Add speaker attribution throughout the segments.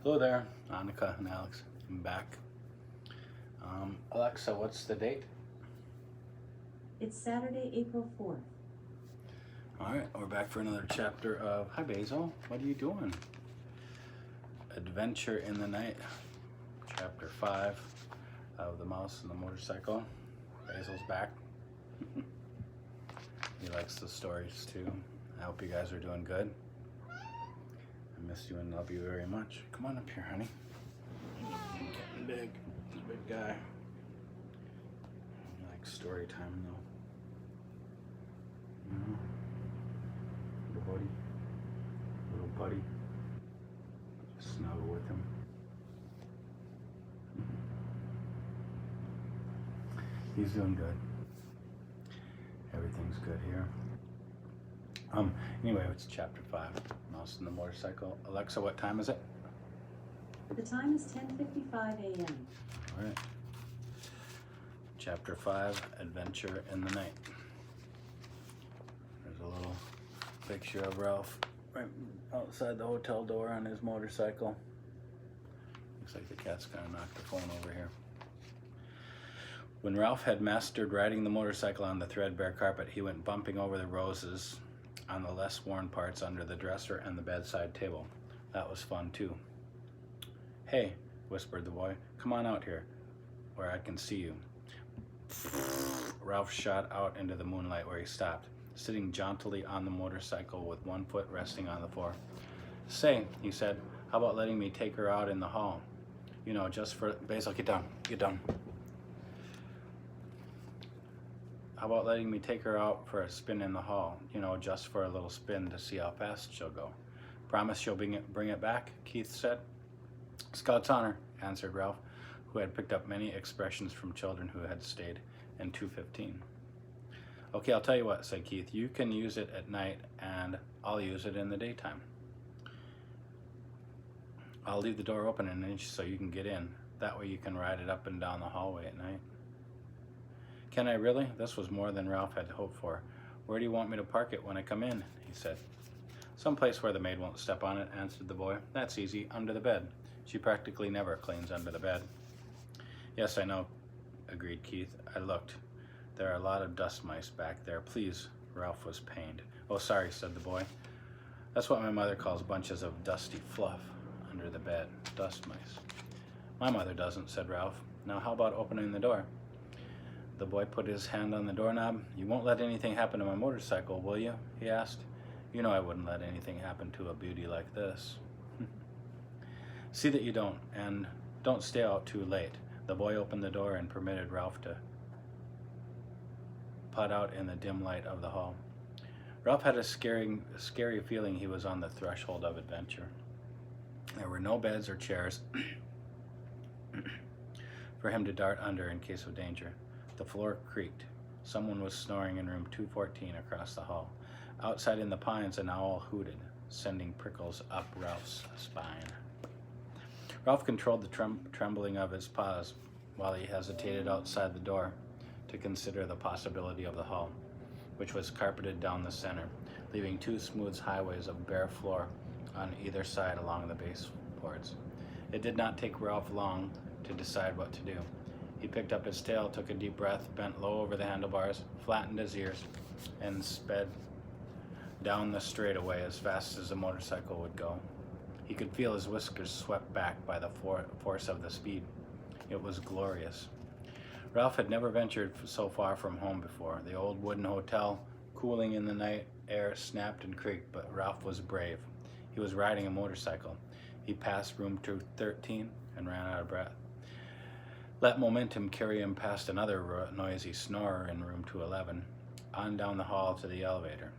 Speaker 1: Hello there, Annika and Alex. I'm back. Alexa, what's the date?
Speaker 2: It's Saturday, April 4th.
Speaker 1: All right, we're back for another chapter of, hi Basil, what are you doing? Adventure in the Night, chapter 5 of The Mouse and the Motorcycle. Basil's back. He likes the stories too. I hope you guys are doing good. I miss you and love you very much. Come on up here, honey. Getting big. He's a big guy. I like story time though. Little buddy. Little buddy. Just snuggle with him. He's doing good. Everything's good here. Anyway, it's chapter 5, Mouse and the Motorcycle. Alexa, what time is it?
Speaker 2: The time is 10:55 a.m.
Speaker 1: All right. Chapter 5, Adventure in the Night. There's a little picture of Ralph right outside the hotel door on his motorcycle. Looks like the cat's gonna knock the phone over here. When Ralph had mastered riding the motorcycle on the threadbare carpet, he went bumping over the roses on the less worn parts under the dresser and the bedside table. That was fun too. Hey, whispered the boy, come on out here where I can see you. Ralph shot out into the moonlight where he stopped, sitting jauntily on the motorcycle with one foot resting on the floor. Say, he said, how about letting me take her out in the hall? You know, just for, Basil, get down, get down. How about letting me take her out for a spin in the hall? You know, just for a little spin to see how fast she'll go. Promise you'll bring it back, Keith said. Scout's honor, answered Ralph, who had picked up many expressions from children who had stayed in 215. Okay, I'll tell you what, said Keith. You can use it at night, and I'll use it in the daytime. I'll leave the door open an inch so you can get in. That way you can ride it up and down the hallway at night. Can I really? This was more than Ralph had hoped for. Where do you want me to park it when I come in? He said. Someplace where the maid won't step on it, answered the boy. That's easy, under the bed. She practically never cleans under the bed. Yes, I know, agreed Keith. I looked. There are a lot of dust mice back there. Please, Ralph was pained. Oh, sorry, said the boy. That's what my mother calls bunches of dusty fluff under the bed. Dust mice. My mother doesn't, said Ralph. Now how about opening the door? The boy put his hand on the doorknob. You won't let anything happen to my motorcycle, will you? He asked. You know I wouldn't let anything happen to a beauty like this. See that you don't, and don't stay out too late. The boy opened the door and permitted Ralph to putt out in the dim light of the hall. Ralph had a scary feeling he was on the threshold of adventure. There were no beds or chairs for him to dart under in case of danger. The floor creaked. Someone was snoring in room 214 across the hall. Outside in the pines, an owl hooted, sending prickles up Ralph's spine. Ralph controlled the trembling of his paws while he hesitated outside the door to consider the possibility of the hall, which was carpeted down the center, leaving two smooth highways of bare floor on either side along the baseboards. It did not take Ralph long to decide what to do. He picked up his tail, took a deep breath, bent low over the handlebars, flattened his ears, and sped down the straightaway as fast as the motorcycle would go. He could feel his whiskers swept back by the force of the speed. It was glorious. Ralph had never ventured so far from home before. The old wooden hotel, cooling in the night air, snapped and creaked, but Ralph was brave. He was riding a motorcycle. He passed room 213 and ran out of breath. Let momentum carry him past another noisy snorer in room 211, on down the hall to the elevator.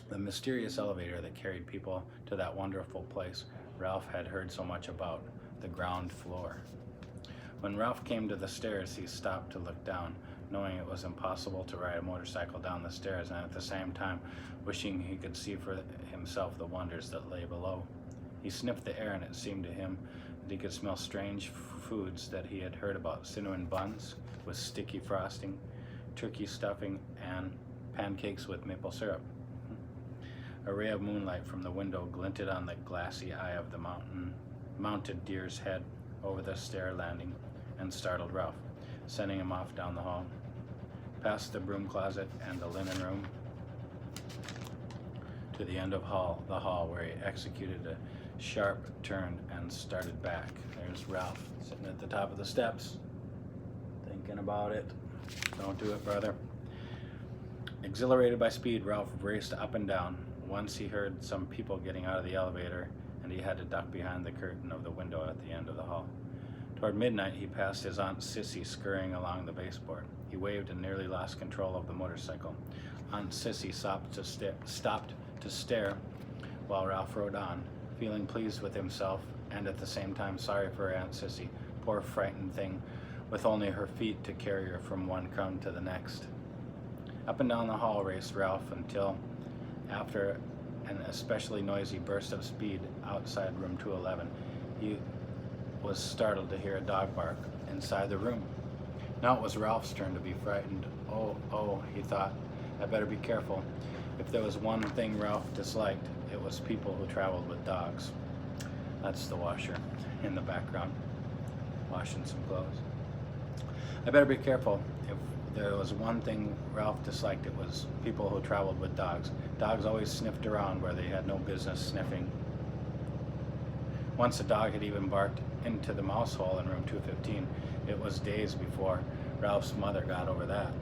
Speaker 1: The mysterious elevator that carried people to that wonderful place Ralph had heard so much about, the ground floor. When Ralph came to the stairs, he stopped to look down, knowing it was impossible to ride a motorcycle down the stairs, and at the same time wishing he could see for himself the wonders that lay below. He sniffed the air, and it seemed to him that he could smell strange foods that he had heard about: cinnamon buns with sticky frosting, turkey stuffing, and pancakes with maple syrup. A ray of moonlight from the window glinted on the glassy eye of the mountain mounted deer's head over the stair landing and startled Ralph, sending him off down the hall, past the broom closet and the linen room, to the end of the hall where he executed a sharp turn and started back. There's Ralph sitting at the top of the steps, thinking about it. Don't do it, brother. Exhilarated by speed, Ralph raced up and down. Once he heard some people getting out of the elevator, and he had to duck behind the curtain of the window at the end of the hall. Toward midnight, he passed his Aunt Sissy scurrying along the baseboard. He waved and nearly lost control of the motorcycle. Aunt Sissy stopped to stare while Ralph rode on, feeling pleased with himself and at the same time sorry for Aunt Sissy, poor frightened thing, with only her feet to carry her from one crumb to the next. Up and down the hall raced Ralph until, after an especially noisy burst of speed outside room 211, he was startled to hear a dog bark inside the room. Now it was Ralph's turn to be frightened. Oh, he thought, I better be careful. If there was one thing Ralph disliked, it was people who traveled with dogs. That's the washer in the background, washing some clothes. I better be careful. If there was one thing Ralph disliked, it was people who traveled with dogs. Dogs always sniffed around where they had no business sniffing. Once a dog had even barked into the mouse hole in room 215. It was days before Ralph's mother got over that.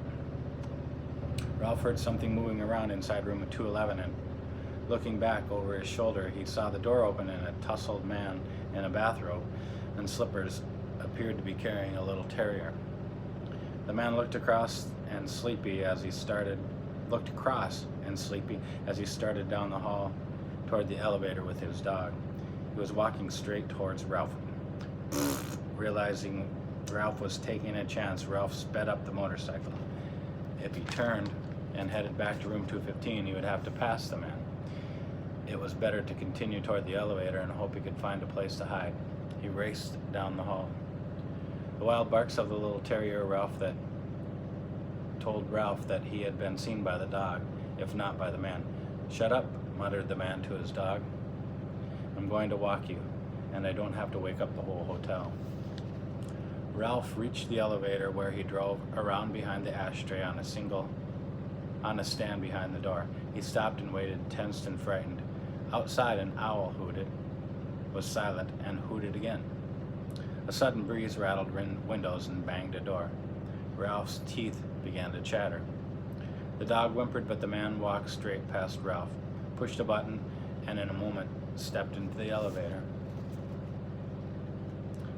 Speaker 1: Ralph heard something moving around inside room 211, and looking back over his shoulder, he saw the door open and a tousled man in a bathrobe and slippers appeared to be carrying a little terrier. The man looked across and sleepy as he started down the hall toward the elevator with his dog. He was walking straight towards Ralph. Realizing Ralph was taking a chance, Ralph sped up the motorcycle. If he turned and headed back to room 215, he would have to pass the man. It was better to continue toward the elevator and hope he could find a place to hide. He raced down the hall. The wild barks of the little terrier told Ralph that he had been seen by the dog, if not by the man. Shut up, muttered the man to his dog. I'm going to walk you, and I don't have to wake up the whole hotel. Ralph reached the elevator where he drove around behind the ashtray on a stand behind the door. He stopped and waited, tensed and frightened. Outside, an owl was silent and hooted again. A sudden breeze rattled windows and banged a door. Ralph's teeth began to chatter. The dog whimpered, but the man walked straight past Ralph, pushed a button, and in a moment stepped into the elevator.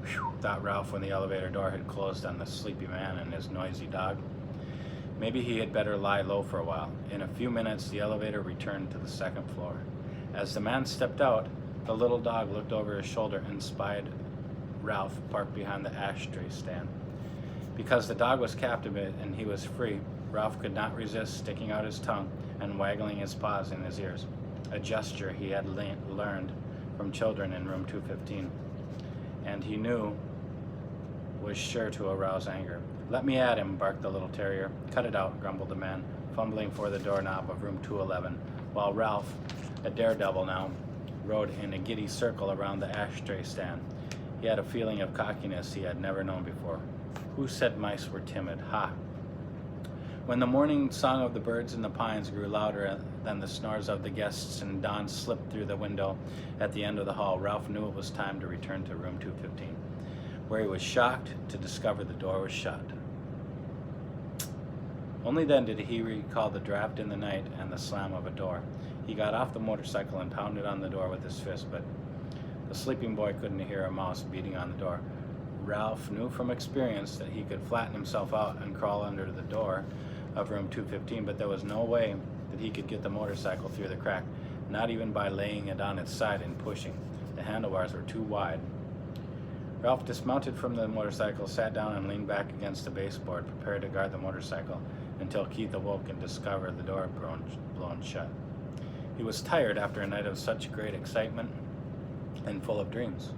Speaker 1: Whew, thought Ralph when the elevator door had closed on the sleepy man and his noisy dog. Maybe he had better lie low for a while. In a few minutes, the elevator returned to the second floor. As the man stepped out, the little dog looked over his shoulder and spied Ralph parked behind the ashtray stand. Because the dog was captive and he was free, Ralph could not resist sticking out his tongue and waggling his paws in his ears, a gesture he had learned from children in room 215, and he knew was sure to arouse anger. Let me at him, barked the little terrier. Cut it out, grumbled the man, fumbling for the doorknob of room 211, while Ralph, a daredevil now, rode in a giddy circle around the ashtray stand. He had a feeling of cockiness he had never known before. Who said mice were timid? Ha! When the morning song of the birds in the pines grew louder than the snores of the guests and dawn slipped through the window at the end of the hall, Ralph knew it was time to return to room 215, where he was shocked to discover the door was shut. Only then did he recall the draft in the night and the slam of a door. He got off the motorcycle and pounded on the door with his fist, but the sleeping boy couldn't hear a mouse beating on the door. Ralph knew from experience that he could flatten himself out and crawl under the door of room 215, but there was no way that he could get the motorcycle through the crack, not even by laying it on its side and pushing. The handlebars were too wide. Ralph dismounted from the motorcycle, sat down and leaned back against the baseboard, prepared to guard the motorcycle until Keith awoke and discovered the door blown shut. He was tired after a night of such great excitement and full of dreams.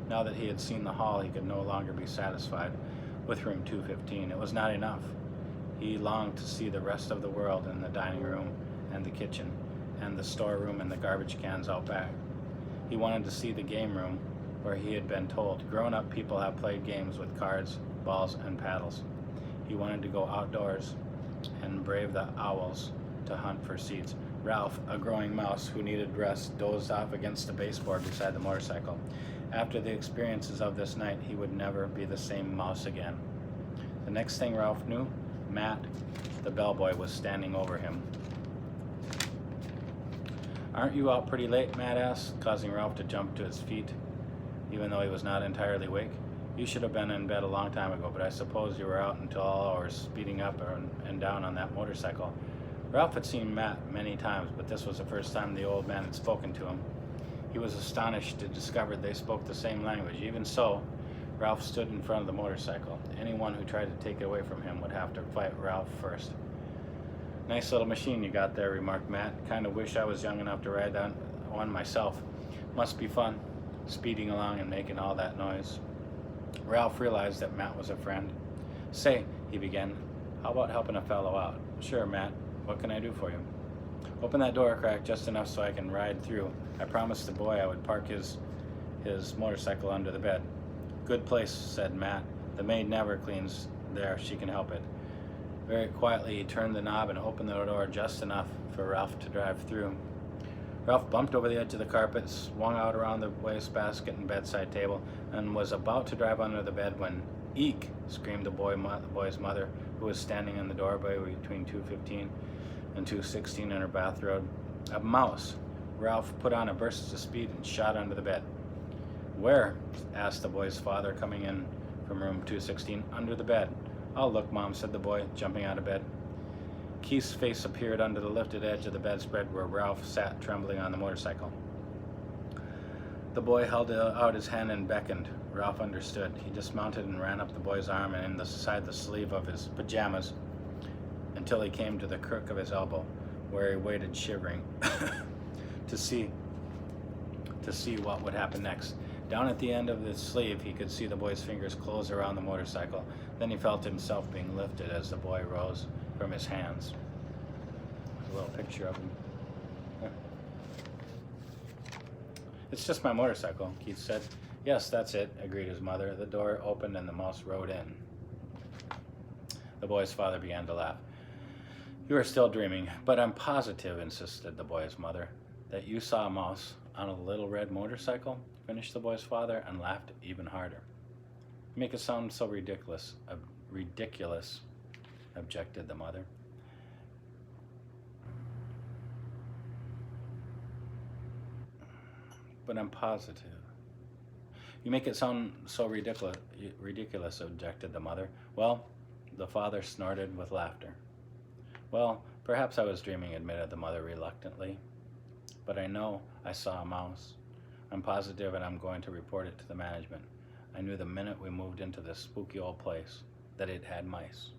Speaker 1: Now that he had seen the hall, he could no longer be satisfied with room 215. It was not enough. He longed to see the rest of the world in the dining room and the kitchen and the storeroom and the garbage cans out back. He wanted to see the game room where he had been told grown-up people have played games with cards, balls, and paddles. He wanted to go outdoors and brave the owls to hunt for seeds. Ralph, a growing mouse who needed rest, dozed off against the baseboard beside the motorcycle. After the experiences of this night, he would never be the same mouse again. The next thing Ralph knew, Matt, the bellboy, was standing over him. "Aren't you out pretty late?" Matt asked, causing Ralph to jump to his feet, even though he was not entirely awake. "You should have been in bed a long time ago, but I suppose you were out until all hours, speeding up and down on that motorcycle." Ralph had seen Matt many times, but this was the first time the old man had spoken to him. He was astonished to discover they spoke the same language. Even so, Ralph stood in front of the motorcycle. Anyone who tried to take it away from him would have to fight Ralph first. "Nice little machine you got there," remarked Matt. "Kind of wish I was young enough to ride that one myself. Must be fun, speeding along and making all that noise." Ralph realized that Matt was a friend. "Say," he began, "how about helping a fellow out?" "Sure, Matt. What can I do for you?" "Open that door a crack just enough so I can ride through. I promised the boy I would park his motorcycle under the bed." "Good place," said Matt. "The maid never cleans there if she can help it." Very quietly, he turned the knob and opened the door just enough for Ralph to drive through. Ralph bumped over the edge of the carpet, swung out around the wastebasket and bedside table, and was about to drive under the bed when, "Eek!" screamed the boy's mother, who was standing in the doorway between 2:15 and 2:16 in her bathrobe. "A mouse!" Ralph put on a burst of speed and shot under the bed. "Where?" asked the boy's father, coming in from room 216. "Under the bed." "I'll look, Mom," said the boy, jumping out of bed. Keith's face appeared under the lifted edge of the bedspread where Ralph sat trembling on the motorcycle. The boy held out his hand and beckoned. Ralph understood. He dismounted and ran up the boy's arm and inside the sleeve of his pajamas until he came to the crook of his elbow, where he waited shivering to see what would happen next. Down at the end of his sleeve, he could see the boy's fingers close around the motorcycle. Then he felt himself being lifted as the boy rose from his hands. There's a little picture of him. "It's just my motorcycle," Keith said. "Yes, that's it," agreed his mother. The door opened and the mouse rode in. The boy's father began to laugh. "You are still dreaming, but I'm positive," insisted the boy's mother, "that you saw a mouse on a little red motorcycle?" finished the boy's father, and laughed even harder. "You make it sound so ridiculous, objected the mother. "But I'm positive." "You make it sound so ridiculous, objected the mother. "Well," the father snorted with laughter. "Well, perhaps I was dreaming," admitted the mother reluctantly. "But I know I saw a mouse. I'm positive, and I'm going to report it to the management. I knew the minute we moved into this spooky old place that it had mice."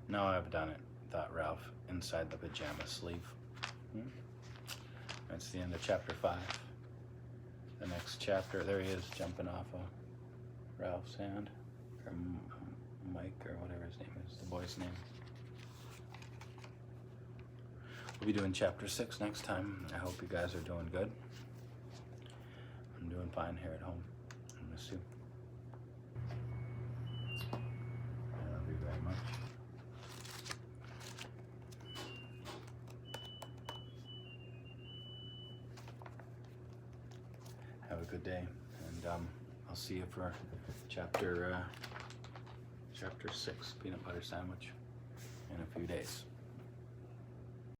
Speaker 1: "Now I've done it," thought Ralph inside the pajama sleeve. That's the end of chapter 5. The next chapter, there he is jumping off of Ralph's hand, or Mike, or whatever his name is, the boy's name. We'll be doing chapter 6 next time. I hope you guys are doing good. I'm doing fine here at home. I miss you. I love you very much. Have a good day, and I'll see you for chapter 6, peanut butter sandwich, in a few days.